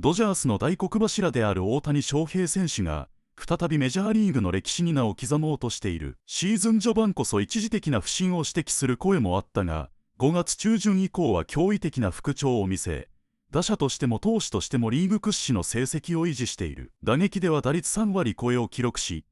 ドジャースの大黒柱である大谷翔平選手が再びメジャーリーグの歴史に名を刻もうとしている。シーズン序盤こそ一時的な不振を指摘する声もあったが、5月中旬以降は驚異的な復調を見せ、打者としても投手としてもリーグ屈指の成績を維持している。打撃では打率3割超えを記録し、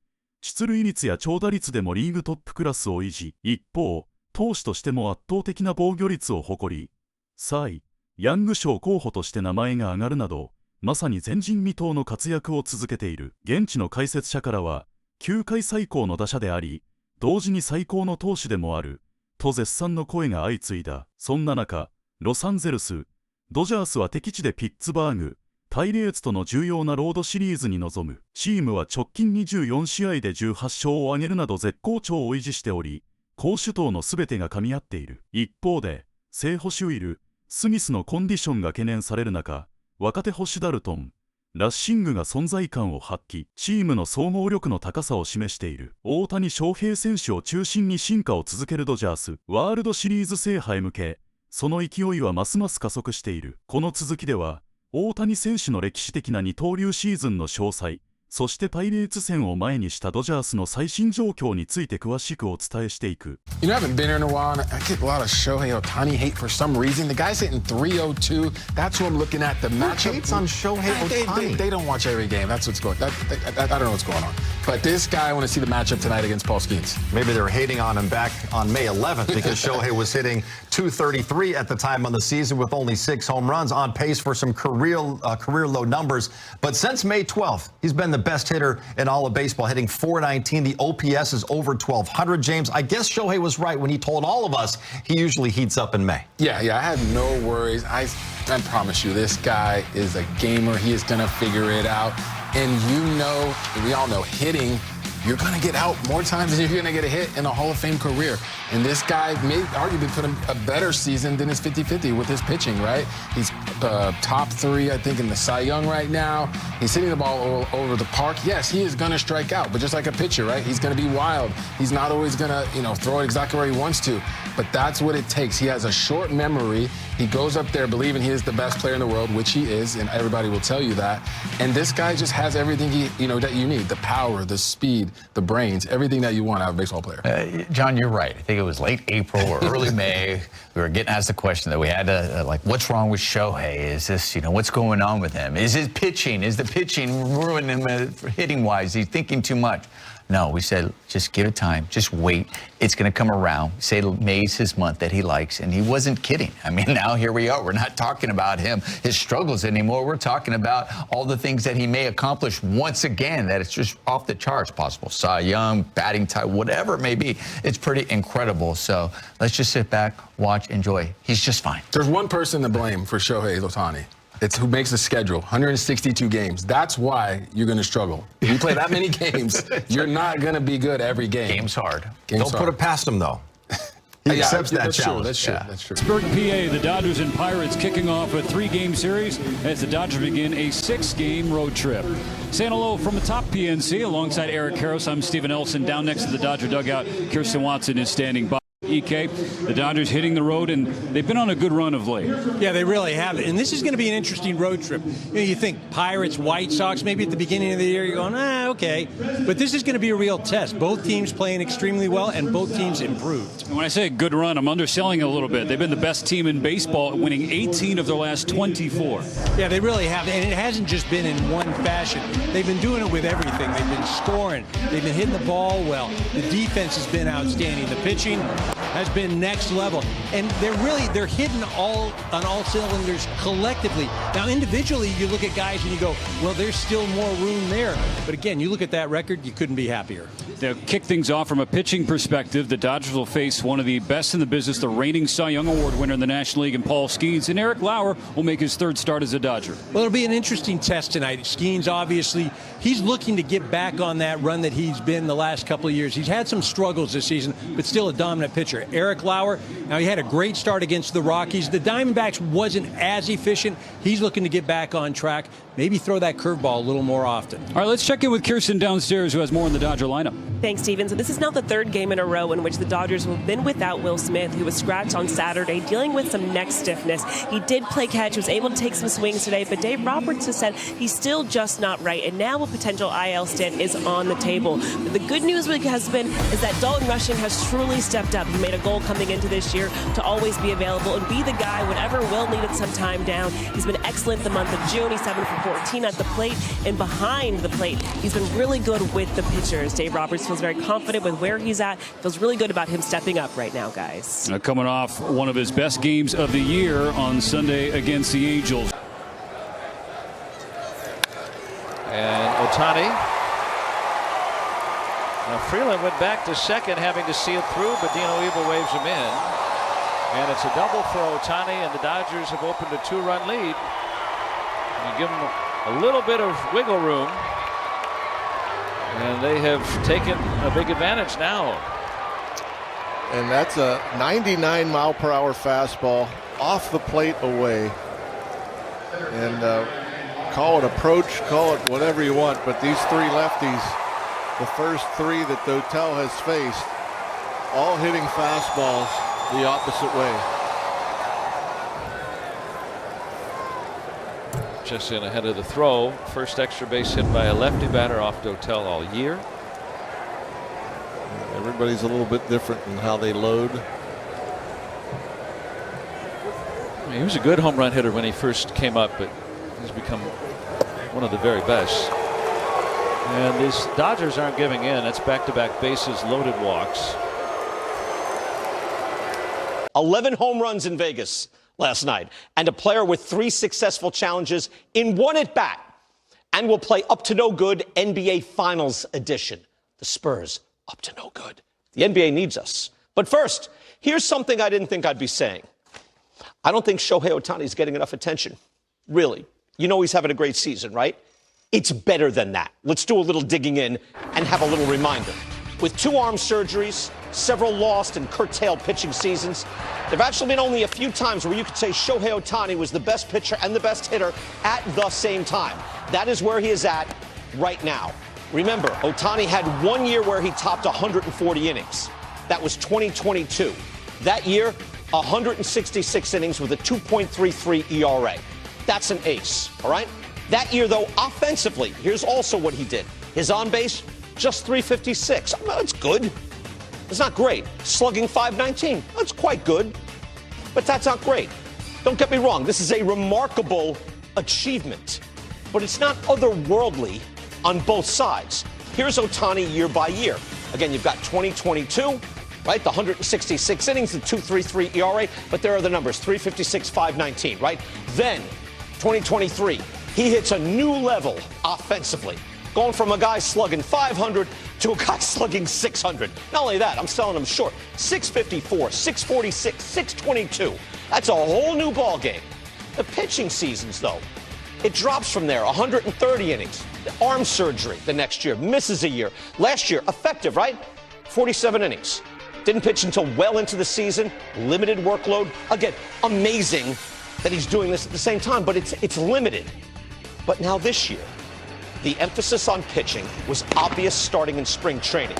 出塁率や長打率でもリーグトップクラスを維持。一方、投手としても圧倒的な防御率を誇り、サイ、ヤング賞候補として名前が挙がるなど、まさに前人未到の活躍を続けている。現地の解説者からは、球界最高の打者であり、同時に最高の投手でもある、と絶賛の声が相次いだ。そんな中、ロサンゼルス、ドジャースは敵地でピッツバーグ、パイレーツとの重要なロードシリーズに臨む。チームは直近24試合で18勝を挙げるなど絶好調を維持しており、攻守等の全てが噛み合っている。一方で、正捕手ウィル・スミスのコンディションが懸念される中、若手捕手ダルトン、ラッシングが存在感を発揮。チームの総合力の高さを示している。大谷翔平選手を中心に進化を続けるドジャース。ワールドシリーズ制覇へ向け、その勢いはますます加速している。この続きでは、大谷選手の歴史的な二刀流シーズンの詳細、そしてパイレーツ戦を前にしたドジャースの最新状況について詳しくお伝えしていく。You know, I haven't been here in a while, and I get a lot of Shohei Ohtani hate for some reason. The guy's hitting 302. That's who I'm looking at. The matchup. Hates on Shohei Ohtani. They don't watch every game. That's what's going on. I don't know what's going on. But this guy, I want to see the matchup tonight against Paul Skeens. Maybe they were hating on him back on May 11th because Shohei was hitting 233 at the time on the season with only 6 home runs, on pace for some career low numbers. But since May 12th, he's been the best hitter in all of baseball, hitting 419. The OPS is over 1,200, James. I guess Shohei was right when he told all of us he usually heats up in May. Yeah, I had no worries. I promise you, this guy is a gamer. He is going to figure it out. And we all know, hitting, you're going to get out more times than you're going to get a hit in a Hall of Fame career. And this guy may arguably put him a better season than his 50-50 with his pitching, right? He's top 3, I think, in the Cy Young right now. He's hitting the ball all over the park. Yes, he is going to strike out, but just like a pitcher, right? He's going to be wild. He's not always going to, throw it exactly where he wants to. But that's what it takes. He has a short memory. He goes up there believing he is the best player in the world, which he is, and everybody will tell you that. And this guy just has everything that you need: the power, the speed, the brains, everything that you want out of a baseball player. John, you're right. I think it was late April or early May. We were getting asked the question that we had to, what's wrong with Shohei? Is this, what's going on with him? Is his pitching? Is the pitching ruining him hitting-wise? He's thinking too much. No, we said, just give it time. Just wait. It's going to come around. Say May's his month that he likes. And he wasn't kidding. I mean, now here we are. We're not talking about his struggles anymore. We're talking about all the things that he may accomplish once again, that it's just off the charts possible. Cy Young, batting type, whatever it may be. It's pretty incredible. So let's just sit back, watch, enjoy. He's just fine. There's one person to blame for Shohei Ohtani. It's who makes the schedule, 162 games. That's why you're going to struggle. If you play that many games, you're not going to be good every game. Game's hard. Don't put it past him, though. He accepts that challenge. That's true. That's true. Pittsburgh, PA, the Dodgers and Pirates kicking off a 3-game series as the Dodgers begin a 6-game road trip. Saying hello from atop PNC alongside Eric Harris. I'm Stephen Elson. Down next to the Dodger dugout, Kirsten Watson is standing by. EK, the Dodgers hitting the road, and they've been on a good run of late. Yeah, they really have. And this is going to be an interesting road trip. You think Pirates, White Sox, maybe at the beginning of the year you're going, okay. But this is going to be a real test. Both teams playing extremely well, and both teams improved. When I say a good run, I'm underselling it a little bit. They've been the best team in baseball, winning 18 of their last 24. Yeah, they really have. And it hasn't just been in one fashion. They've been doing it with everything. They've been scoring. They've been hitting the ball well. The defense has been outstanding. The pitching has been next level, and they're hitting on all cylinders collectively. Now individually you look at guys and you go, well, there's still more room there, but again, you look at that record, you couldn't be happier. They'll kick things off from a pitching perspective. The Dodgers will face one of the best in the business, the reigning Cy Young Award winner in the National League, and Paul Skeens, and Eric Lauer will make his 3rd start as a Dodger. Well, it'll be an interesting test tonight. Skeens, obviously, he's looking to get back on that run that he's been the last couple of years. He's had some struggles this season, but still a dominant pitcher. Eric Lauer. Now, he had a great start against the Rockies. The Diamondbacks wasn't as efficient. He's looking to get back on track. Maybe throw that curveball a little more often. All right, let's check in with Kirsten downstairs, who has more in the Dodger lineup. Thanks, Steven. So this is now the third game in a row in which the Dodgers have been without Will Smith, who was scratched on Saturday, dealing with some neck stiffness. He did play catch, was able to take some swings today, but Dave Roberts has said he's still just not right, and now a potential IL stint is on the table. But the good news has been is that Dalton Rushing has truly stepped up. He made a goal coming into this year to always be available and be the guy whenever Will needed some time down. He's been excellent the month of June. He's 7 for 14 at the plate and behind the plate. He's been really good with the pitchers. Dave Roberts feels very confident with where he's at. Feels really good about him stepping up right now, guys. Coming off one of his best games of the year on Sunday against the Angels. And Ohtani. Now Freeland went back to second, having to see it through, but Dino Evil waves him in. And it's a double for Ohtani, and the Dodgers have opened a 2-run lead. You give them a little bit of wiggle room, and they have taken a big advantage now. And that's a 99-mile-per-hour fastball off the plate away. And call it approach, call it whatever you want, but these three lefties, the first three that Dotel has faced, all hitting fastballs the opposite way. Just in ahead of the throw. First extra base hit by a lefty batter off Dotel all year. Everybody's a little bit different in how they load. He was a good home run hitter when he first came up, but he's become one of the very best. And these Dodgers aren't giving in. That's back-to-back bases loaded walks. 11 home runs in Vegas last night, and a player with 3 successful challenges in 1 at bat, and will play up to no good NBA Finals edition. The Spurs up to no good. The NBA needs us. But first, here's something I didn't think I'd be saying. I don't think Shohei Ohtani is getting enough attention. Really. You know he's having a great season, right? It's better than that. Let's do a little digging in and have a little reminder. With 2 arm surgeries, several lost and curtailed pitching seasons, there have actually been only a few times where you could say Shohei Ohtani was the best pitcher and the best hitter at the same time. That is where he is at right now. Remember, Ohtani had 1 year where he topped 140 innings. That was 2022. That year, 166 innings with a 2.33 ERA. That's an ace, all right? That year, though, offensively, here's also what he did. His on-base, just 356. That's good. It's not great. Slugging .519. That's quite good. But that's not great. Don't get me wrong. This is a remarkable achievement. But it's not otherworldly on both sides. Here's Ohtani year by year. Again, you've got 2022, right? The 166 innings, the 2.33 ERA. But there are the numbers, 356, 519, right? Then, 2023, he hits a new level offensively. Going from a guy slugging 500 to a guy slugging 600. Not only that, I'm selling him short. 654, 646, 622. That's a whole new ball game. The pitching seasons, though, it drops from there. 130 innings. Arm surgery the next year. Misses a year. Last year, effective, right? 47 innings. Didn't pitch until well into the season. Limited workload. Again, amazing that he's doing this at the same time, but it's limited. But now this year, the emphasis on pitching was obvious starting in spring training.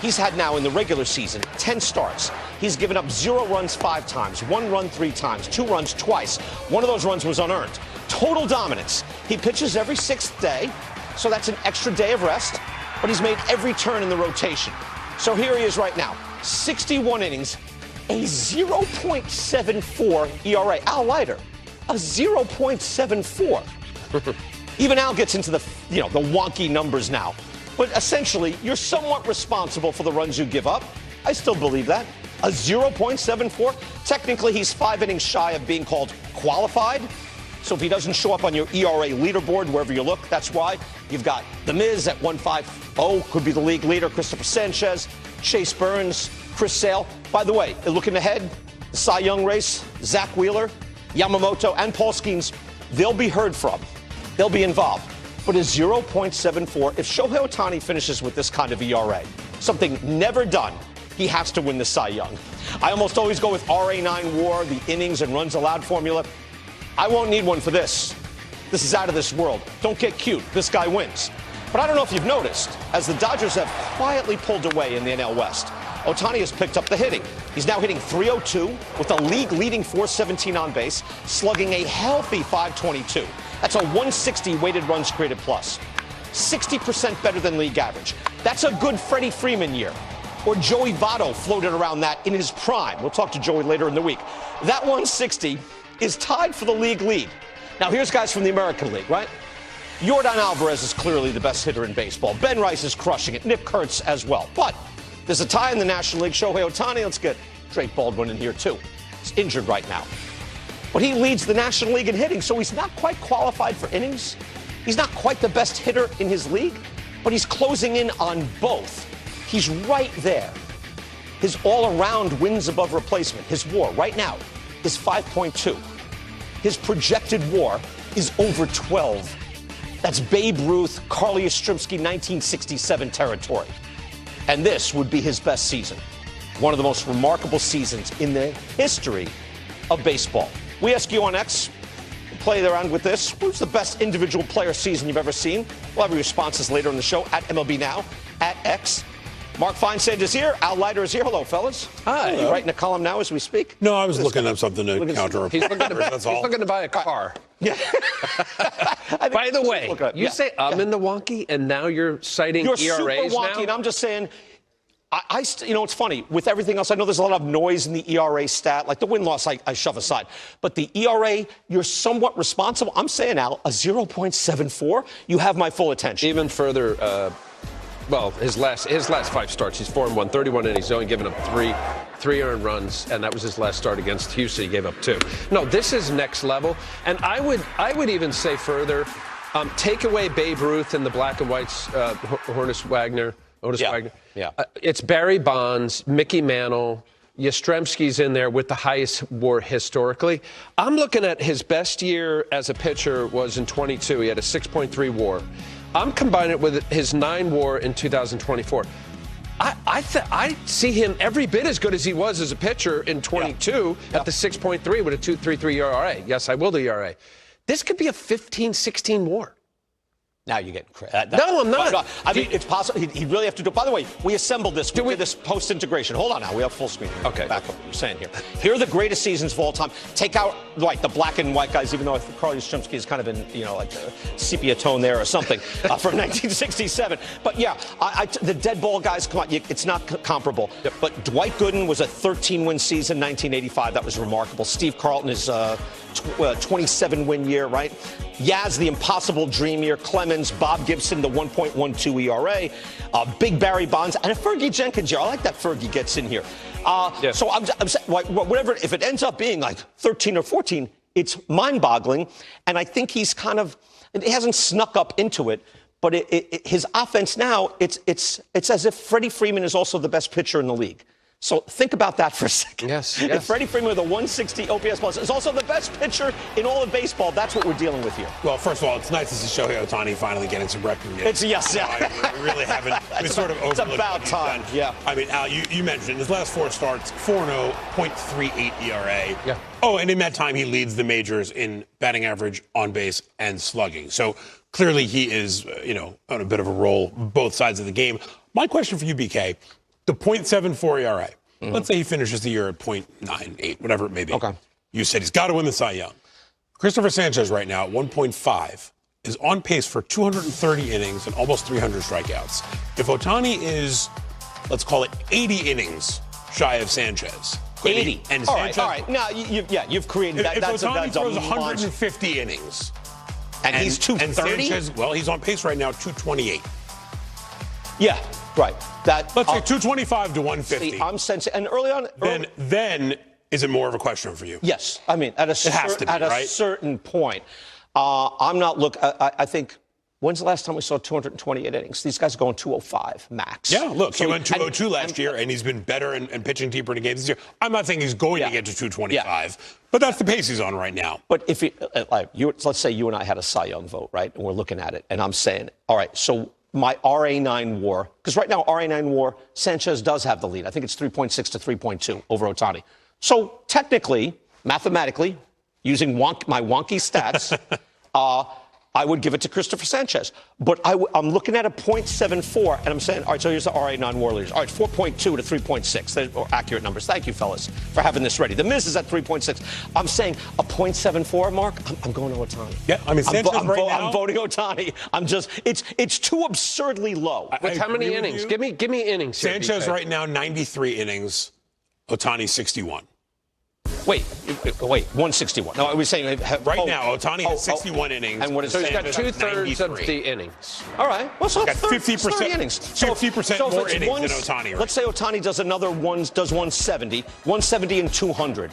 He's had now in the regular season 10 starts. He's given up 0 runs 5 times, 1 run 3 times, 2 runs twice. One of those runs was unearned. Total dominance. He pitches every 6th day, so that's an extra day of rest, but he's made every turn in the rotation. So here he is right now, 61 innings, a 0.74 ERA. Al Leiter, a 0.74. Even Al gets into the wonky numbers now. But essentially, you're somewhat responsible for the runs you give up. I still believe that. A 0.74. Technically, he's 5 innings shy of being called qualified. So if he doesn't show up on your ERA leaderboard, wherever you look, that's why. You've got The Miz at 150, could be the league leader. Christopher Sanchez, Chase Burns, Chris Sale. By the way, looking ahead, the Cy Young race, Zach Wheeler, Yamamoto, and Paul Skeens, they'll be heard from. They'll be involved. But a 0.74, if Shohei Ohtani finishes with this kind of ERA, something never done he has to win the Cy Young. I almost always go with RA9 WAR, the innings and runs allowed formula. I won't need one for this. This is out of this world. Don't get cute. This guy wins. But I don't know if you've noticed, as the Dodgers have quietly pulled away in the NL West, Ohtani has picked up the hitting. He's now hitting .302 with a league-leading .417 on base, slugging a healthy .522. That's a 160 weighted runs created plus. 60% better than league average. That's a good Freddie Freeman year. Or Joey Votto floated around that in his prime. We'll talk to Joey later in the week. That 160 is tied for the league lead. Now, here's guys from the American League, right? Yordan Alvarez is clearly the best hitter in baseball. Ben Rice is crushing it. Nick Kurtz as well. But there's a tie in the National League. Shohei Ohtani, let's get Drake Baldwin in here, too. He's injured right now. But he leads the National League in hitting, so he's not quite qualified for innings. He's not quite the best hitter in his league, but he's closing in on both. He's right there. His all-around wins above replacement, his WAR right now, is 5.2. His projected WAR is over 12. That's Babe Ruth, Carly Yastrzemski, 1967 territory. And this would be his best season. One of the most remarkable seasons in the history of baseball. We ask you on X, play around with this. Who's the best individual player season you've ever seen? We'll have your responses later in the show at MLB Now, at X. Mark Feinsand is here. Al Leiter is here. Hello, fellas. Hi. Are you writing a column now as we speak? No, I was looking up something to counter. He's looking to buy a car. Yeah. By the way, you say in the wonky, and now you're citing you're ERAs super wonky, now? and I'm just saying, you know, it's funny. With everything else, I know there's a lot of noise in the ERA stat. Like the win-loss, I shove aside. But the ERA, you're somewhat responsible. I'm saying, Al, a 0.74, you have my full attention. Even further, well, his last 5 starts, he's 4-1, 31 innings. He's only given up three earned runs, and that was his last start against Houston. He gave up 2. No, this is next level. And I would even say further, take away Babe Ruth and the black and whites, Otis Wagner. Yeah. It's Barry Bonds, Mickey Mantle. Yastrzemski's in there with the highest WAR historically. I'm looking at his best year as a pitcher was in 22. He had a 6.3 WAR. I'm combining it with his 9 WAR in 2024. I see him every bit as good as he was as a pitcher in 22 at the 6.3 with a 2.33 ERA. Yes, I will the ERA. This could be a 15-16 WAR. Now you're getting credit. No, I'm not. I mean, it's possible. He'd really have to do it. By the way, we assembled this. We did this post-integration. Hold on now. We have full screen. Okay. Back what you're saying here. Here are the greatest seasons of all time. Take out, like, the black and white guys, even though I think Carly Yastrzemski is kind of in, you know, like a sepia tone there or something from 1967. But, yeah, the dead ball guys, come on, it's not comparable. Yep. But Dwight Gooden was a 13-win season, 1985. That was remarkable. Steve Carlton is 27-win year, right? Yaz, the impossible dream year. Clemens, Bob Gibson, the 1.12 ERA. Big Barry Bonds, and a Fergie Jenkins year. I like that Fergie gets in here. So I'm whatever, if it ends up being like 13 or 14, it's mind-boggling. And I think he's kind of, it hasn't snuck up into it, but his offense now, it's as if Freddie Freeman is also the best pitcher in the league. So think about that for a second. Yes. If Freddie Freeman with a 160 OPS plus is also the best pitcher in all of baseball, that's what we're dealing with here. Well, first of all, it's nice to see Shohei Ohtani finally getting some recognition. It's yes, yeah. We really haven't. We sort of overlooked. It's about time. Yeah. I mean, Al, you mentioned his last 4 starts, 4-0, .38 ERA. Yeah. Oh, and in that time, he leads the majors in batting average, on base, and slugging. So clearly, he is, on a bit of a roll, both sides of the game. My question for you, BK, the .74 ERA. Let's say he finishes the year at .98, whatever it may be. Okay. You said he's got to win the Cy Young. Christopher Sanchez right now at 1.5 is on pace for 230 innings and almost 300 strikeouts. If Ohtani is, let's call it 80 innings shy of Sanchez. 80. And all Sanchez, right. Now, you've created that. If That's Ohtani throws a 150 innings. And he's 230? And Sanchez, well, he's on pace right now, 228. Yeah, right. Let's say 225 to 150. See, I'm sensing, and early on. Then is it more of a question for you? Yes. I mean, at a certain point. I'm not I think, when's the last time we saw 228 innings? These guys are going 205 max. Yeah, look, he went 202 last year, and he's been better and pitching deeper into games this year. I'm not saying he's going to get to 225, but that's the pace he's on right now. But if let's say you and I had a Cy Young vote, right? And we're looking at it, and I'm saying, all right, so my RA9 WAR, because right now RA9 WAR, Sanchez does have the lead. I think it's 3.6 to 3.2 over Ohtani. So technically, mathematically, using my wonky stats, I would give it to Christopher Sanchez. But I'm looking at a .74, and I'm saying, all right, so here's the RA9 WAR leaders. All right, 4.2 to 3.6. They're accurate numbers. Thank you, fellas, for having this ready. The Miz is at 3.6. I'm saying a .74, Mark, I'm going to Ohtani. Yeah, I mean, Sanchez I'm now, voting Ohtani. I'm just, it's too absurdly low. With how many innings? Give me innings here, Sanchez BK. right now, 93 innings. Ohtani, 61. Wait, 161. No, I was saying right now, Ohtani has 61 innings. And what is so he's got Sanchez 2/3 of the innings. All right. Well, so got 50% innings. 50% more innings than Ohtani. Right? Let's say Ohtani does another does 170 and 200.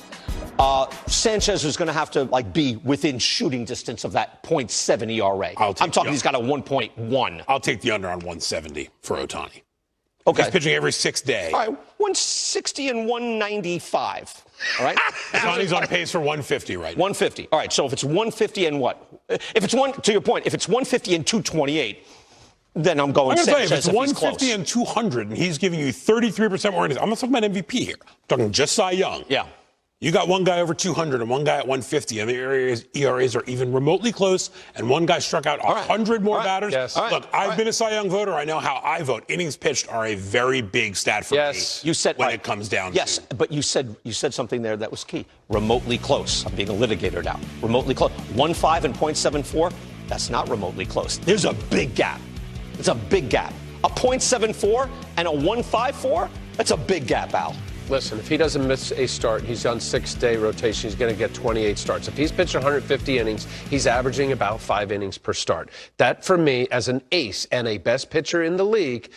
Sanchez is going to have to be within shooting distance of that .7 ERA. I'm talking he's got a 1.1. I'll take the under on 170 for Ohtani. Okay. He's pitching every 6th day. All right, 160 and 195. All right. Ohtani's on pace for 150 right now. 150. All right. So if it's 150 and what? If it's to your point, if it's 150 and 228, then I'm going Sanchez. If it's 150 and 200, and he's giving you 33% more innings, I'm not talking about MVP here. I'm talking just Cy Young. Yeah. You got one guy over 200 and one guy at 150, and the ERAs are even remotely close, and one guy struck out 100 more batters. Yes. Look, I've been a Cy Young voter. I know how I vote. Innings pitched are a very big stat for me you said, when it comes down to but you said something there that was key. Remotely close. I'm being a litigator now. Remotely close. 1.5 and .74, that's not remotely close. There's a big gap. It's a big gap. A .74 and a 1.54, that's a big gap, Al. Listen, if he doesn't miss a start, he's on 6-day rotation. He's going to get 28 starts. If he's pitched 150 innings, he's averaging about 5 innings per start. That, for me, as an ace and a best pitcher in the league,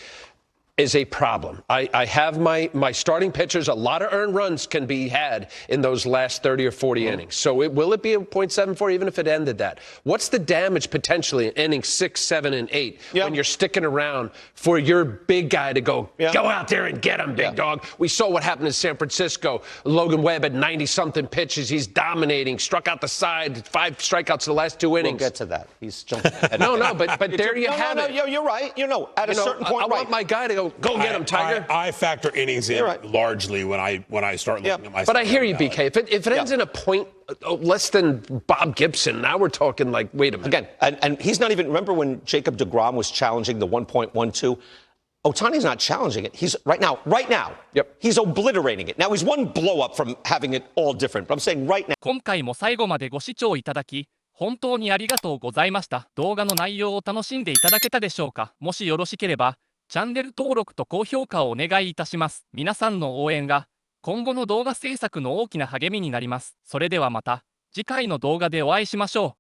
is a problem. I have my starting pitchers. A lot of earned runs can be had in those last 30 or 40 innings. So will it be a .74 even if it ended that? What's the damage potentially in innings 6, 7, and 8 when you're sticking around for your big guy to go out there and get him, big dog? We saw what happened in San Francisco. Logan Webb had 90-something pitches. He's dominating. Struck out the side. 5 strikeouts in the last 2 innings. We'll get to that. He's jumping ahead. No, but there you have it. No, you're right. At a certain point, I want my guy to go get him, Tiger. I factor innings in largely when I start looking at my. But I hear you, BK. If it ends in a point less than Bob Gibson, now we're talking wait a minute. Again, and he's not even. Remember when Jacob deGrom was challenging the 1.12? Ohtani's not challenging it. He's right now. He's obliterating it. Now he's one blow up from having it all different. But I'm saying right now. 今回も最後までご視聴いただき本当にありがとうございました。動画の内容を楽しんでいただけたでしょうか。もしよろしければチャンネル登録と高評価をお願いいたします。皆さんの応援が今後の動画制作の大きな励みになります。それではまた次回の動画でお会いしましょう。